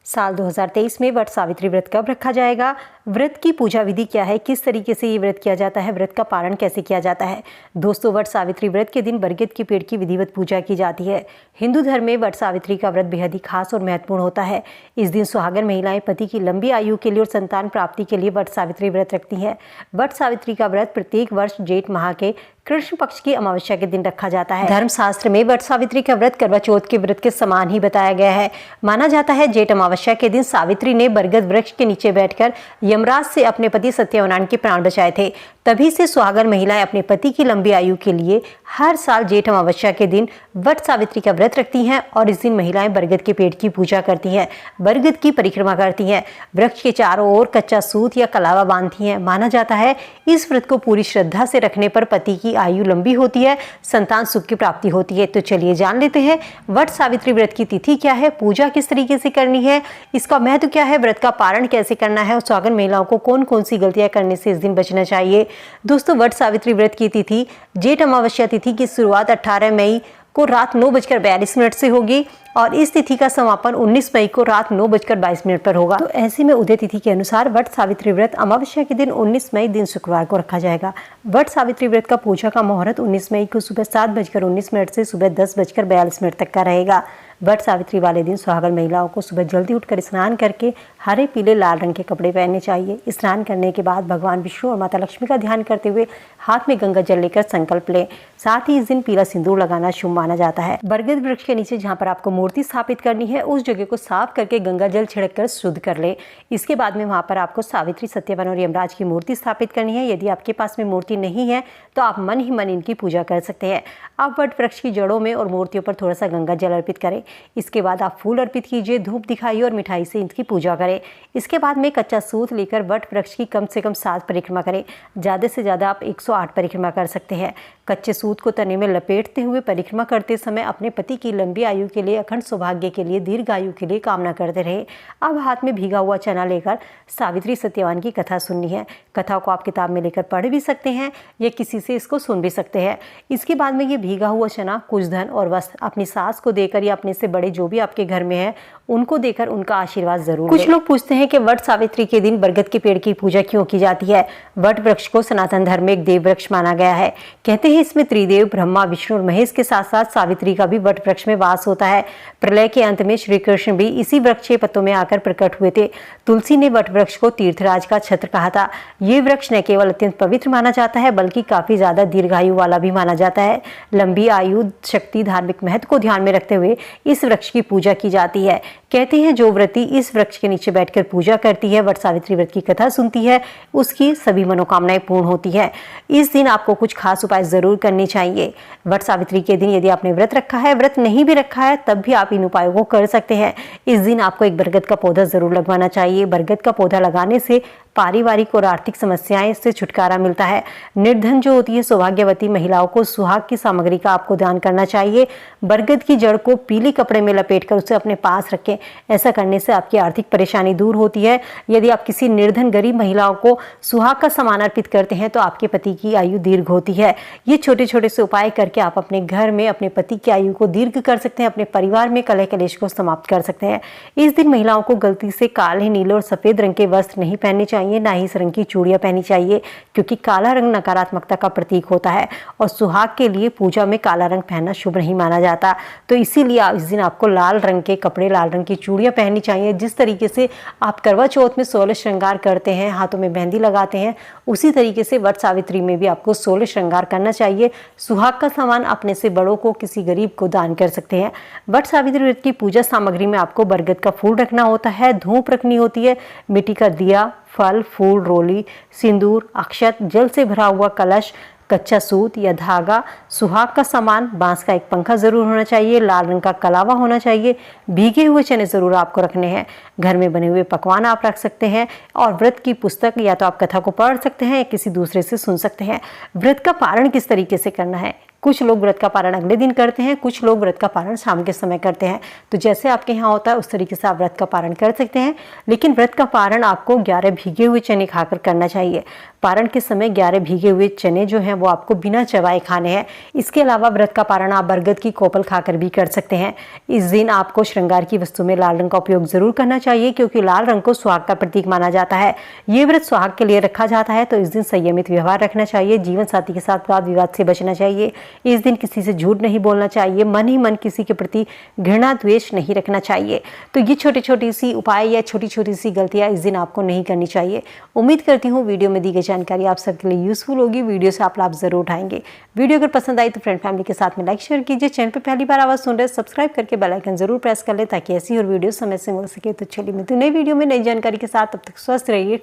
साल 2023 में वट सावित्री व्रत कब रखा जाएगा, व्रत की पूजा विधि क्या है, किस तरीके से ये व्रत किया जाता है, व्रत का पारण कैसे किया जाता है। दोस्तों, वट सावित्री व्रत के दिन बरगद के पेड़ की विधिवत पूजा की जाती है। हिंदू धर्म में वट सावित्री का व्रत बेहद ही खास और महत्वपूर्ण होता है। इस दिन सुहागन महिलाएं पति की लंबी आयु के लिए और संतान प्राप्ति के लिए वट सावित्री व्रत रखती हैं। वट सावित्री का व्रत प्रत्येक वर्ष जेठ माह के कृष्ण पक्ष की अमावस्या के दिन रखा जाता है। धर्मशास्त्र में वट सावित्री का व्रत करवा चौथ के व्रत के समान ही बताया गया है। माना जाता है जेठ अमावस्या के दिन सावित्री ने बरगद वृक्ष के नीचे बैठकर यमराज से अपने पति सत्यवान के प्राण बचाए थे। तभी से सुहागन महिलाएं अपने पति की लंबी आयु के लिए हर साल जेठ अमावस्या के दिन वट सावित्री का व्रत रखती हैं और इस दिन महिलाएं बरगद के पेड़ की पूजा करती हैं, बरगद की परिक्रमा करती हैं, वृक्ष के चारों ओर कच्चा सूत या कलावा बांधती हैं। माना जाता है इस व्रत को पूरी श्रद्धा से रखने पर पति की आयु लंबी होती है, संतान सुख की प्राप्ति होती है। तो चलिए जान लेते हैं वट सावित्री व्रत की तिथि क्या है, पूजा किस तरीके से करनी है, इसका महत्व क्या है, व्रत का पारण कैसे करना है और सुहागन महिलाओं को कौन कौन सी गलतियां करने से इस दिन बचना चाहिए। दोस्तों, वट सावित्री व्रत की तिथि जेठ अमावस्या तिथि की शुरुआत 18 मई को रात 9:42 से होगी और इस तिथि का समापन 19 मई को रात 9:22 पर होगा। तो ऐसे में उदय तिथि के अनुसार वट सावित्री व्रत अमावस्या के दिन 19 मई दिन शुक्रवार को रखा जाएगा। वट सावित्री व्रत का पूजा का मुहूर्त 19 मई को सुबह 7:19 से सुबह 10:42 तक का रहेगा। वट सावित्री वाले दिन सुहागन महिलाओं को सुबह जल्दी उठकर स्नान करके हरे पीले लाल रंग के कपड़े पहनने चाहिए। स्नान करने के बाद भगवान विष्णु और माता लक्ष्मी का ध्यान करते हुए हाथ में गंगा जल लेकर संकल्प लें। साथ ही इस दिन पीला सिंदूर लगाना शुभ माना जाता है। बरगद वृक्ष के नीचे जहाँ पर आपको मूर्ति स्थापित करनी है उस जगह को साफ करके गंगा जल छिड़क कर शुद्ध कर ले। इसके बाद में वहाँ पर आपको सावित्री, सत्यवान और यमराज की मूर्ति स्थापित करनी है। यदि आपके पास में मूर्ति नहीं है तो आप मन ही मन इनकी पूजा कर सकते हैं। आप वट वृक्ष की जड़ों में और मूर्तियों पर थोड़ा सा गंगा जल अर्पित करें। इसके बाद आप फूल अर्पित कीजिए, धूप दिखाइए और मिठाई से इनकी पूजा करें। इसके बाद में कच्चा सूत लेकर वट वृक्ष की कम से कम 7 परिक्रमा करें। ज़्यादा से ज़्यादा आप 108 परिक्रमा कर सकते हैं। कच्चे सूत को तने में लपेटते हुए परिक्रमा करते समय अपने पति की लंबी आयु के लिए, अखंड सौभाग्य के लिए, दीर्घ आयु के लिए कामना करते रहे। अब हाथ में भीगा हुआ चना लेकर सावित्री सत्यवान की कथा सुननी है। कथा को आप किताब में लेकर पढ़ भी सकते हैं या किसी से इसको सुन भी सकते हैं। इसके बाद में ये भीगा हुआ चना, कुछ धन और वस्त्र अपनी सास को देकर या अपने से बड़े जो भी आपके घर में है उनको देकर उनका आशीर्वाद जरूर। कुछ लोग पूछते हैं कि वट सावित्री के दिन बरगद के पेड़ की पूजा क्यों की जाती है। वट वृक्ष को सनातन धर्म में एक देव वृक्ष माना गया है। कहते हैं इसमें त्रिदेव ब्रह्मा, विष्णु और महेश के साथ साथ सावित्री का भी वट वृक्ष में वास होता है। प्रलय के अंत में श्री कृष्ण भी इसी वृक्ष के पत्तों में आकर प्रकट हुए थे। तुलसी ने वट वृक्ष को तीर्थराज का छत्र कहा था। ये वृक्ष न केवल अत्यंत पवित्र माना जाता है बल्कि काफी ज्यादा दीर्घायु वाला भी माना जाता है। लंबी आयु, शक्ति, धार्मिक महत्व को ध्यान में रखते हुए इस वृक्ष की पूजा की जाती है। कहते हैं जो व्रती इस वृक्ष के नीचे बैठकर पूजा करती है, वट सावित्री व्रत की कथा सुनती है, उसकी सभी मनोकामनाएं पूर्ण होती है। इस दिन आपको कुछ खास उपाय जरूर करने चाहिए। वट सावित्री के दिन यदि आपने व्रत रखा है, व्रत नहीं भी रखा है, तब भी आप इन उपायों को कर सकते हैं। इस दिन आपको एक बरगद का पौधा जरूर लगवाना चाहिए। बरगद का पौधा लगाने से पारिवारिक और आर्थिक समस्याएं से छुटकारा मिलता है। निर्धन जो होती है सौभाग्यवती महिलाओं को सुहाग की सामग्री का आपको दान करना चाहिए। बरगद की जड़ को पीले कपड़े में लपेटकर उसे अपने पास रखें। ऐसा करने से आपकी आर्थिक परेशानी दूर होती है। यदि आप किसी निर्धन गरीब महिलाओं को सुहाग का सामान अर्पित करते हैं तो आपके पति की आयु दीर्घ होती है। ये छोटे छोटे से उपाय करके आप अपने घर में अपने पति की आयु को दीर्घ कर सकते हैं, अपने परिवार में कलह कलेश को समाप्त कर सकते हैं। इस दिन महिलाओं को गलती से काले, नीले और सफेद रंग के वस्त्र नहीं पहनने चाहिए, ना ही इस रंग की चूड़ियां पहनी चाहिए क्योंकि काला रंग नकारात्मकता का प्रतीक होता है और सुहाग के लिए पूजा में काला रंग पहनना शुभ नहीं माना जाता। तो इसीलिए इस दिन आपको लाल रंग के कपड़े, लाल रंग की चूड़ियां पहननी चाहिए। जिस तरीके से आप करवा चौथ में 16 श्रृंगार करते हैं, हाथों में मेहंदी लगाते हैं, उसी तरीके से वट सावित्री में भी आपको 16 श्रृंगार करना चाहिए। सुहाग का सामान अपने से बड़ों को, किसी गरीब को दान कर सकते हैं। वट सावित्री व्रत की पूजा सामग्री में आपको बरगद का फूल रखना होता है, धूप रखनी होती है, मिट्टी का दिया, फल, फूल, रोली, सिंदूर, अक्षत, जल से भरा हुआ कलश, कच्चा सूत या धागा, सुहाग का सामान, बांस का एक पंखा जरूर होना चाहिए, लाल रंग का कलावा होना चाहिए, भीगे हुए चने जरूर आपको रखने हैं। घर में बने हुए पकवान आप रख सकते हैं और व्रत की पुस्तक या तो आप कथा को पढ़ सकते हैं या किसी दूसरे से सुन सकते हैं। व्रत का पारण किस तरीके से करना है, कुछ लोग व्रत का पारण अगले दिन करते हैं, कुछ लोग व्रत का पारण शाम के समय करते हैं। तो जैसे आपके यहाँ होता है उस तरीके से आप व्रत का पारण कर सकते हैं। लेकिन व्रत का पारण आपको 11 भीगे हुए चने खाकर करना चाहिए। पारण के समय 11 भीगे हुए चने जो हैं वो आपको बिना चबाए खाने हैं। इसके अलावा व्रत का पारण आप बरगद की कोपल खाकर भी कर सकते हैं। इस दिन आपको श्रृंगार की वस्तु में लाल रंग का उपयोग जरूर करना चाहिए, क्योंकि लाल रंग को सुहाग का प्रतीक माना जाता है। ये व्रत सुहाग के लिए रखा जाता है, तो इस दिन संयमित व्यवहार रखना चाहिए। जीवन साथी के साथ वाद विवाद से बचना चाहिए। इस दिन किसी से झूठ नहीं बोलना चाहिए। मन ही मन किसी के प्रति घृणा द्वेष नहीं रखना चाहिए। तो ये छोटी छोटी सी उपाय या छोटी छोटी सी गलतियां इस दिन आपको नहीं करनी चाहिए। उम्मीद करती हूँ वीडियो में दी गई जानकारी आप सबके लिए यूजफुल होगी। वीडियो से आप लाभ जरूर उठाएंगे। वीडियो अगर पसंद आई तो फ्रेंड फैमिली के साथ में लाइक शेयर कीजिए। चैनल पर पहली बार आवाज सुन रहे सब्सक्राइब करके बेल आइकन जरूर प्रेस कर ले, ताकि ऐसी और वीडियो समय से मिल सके। तो चलिए मिलते हैं नई वीडियो में नई जानकारी के साथ। तब तक स्वस्थ रहिए।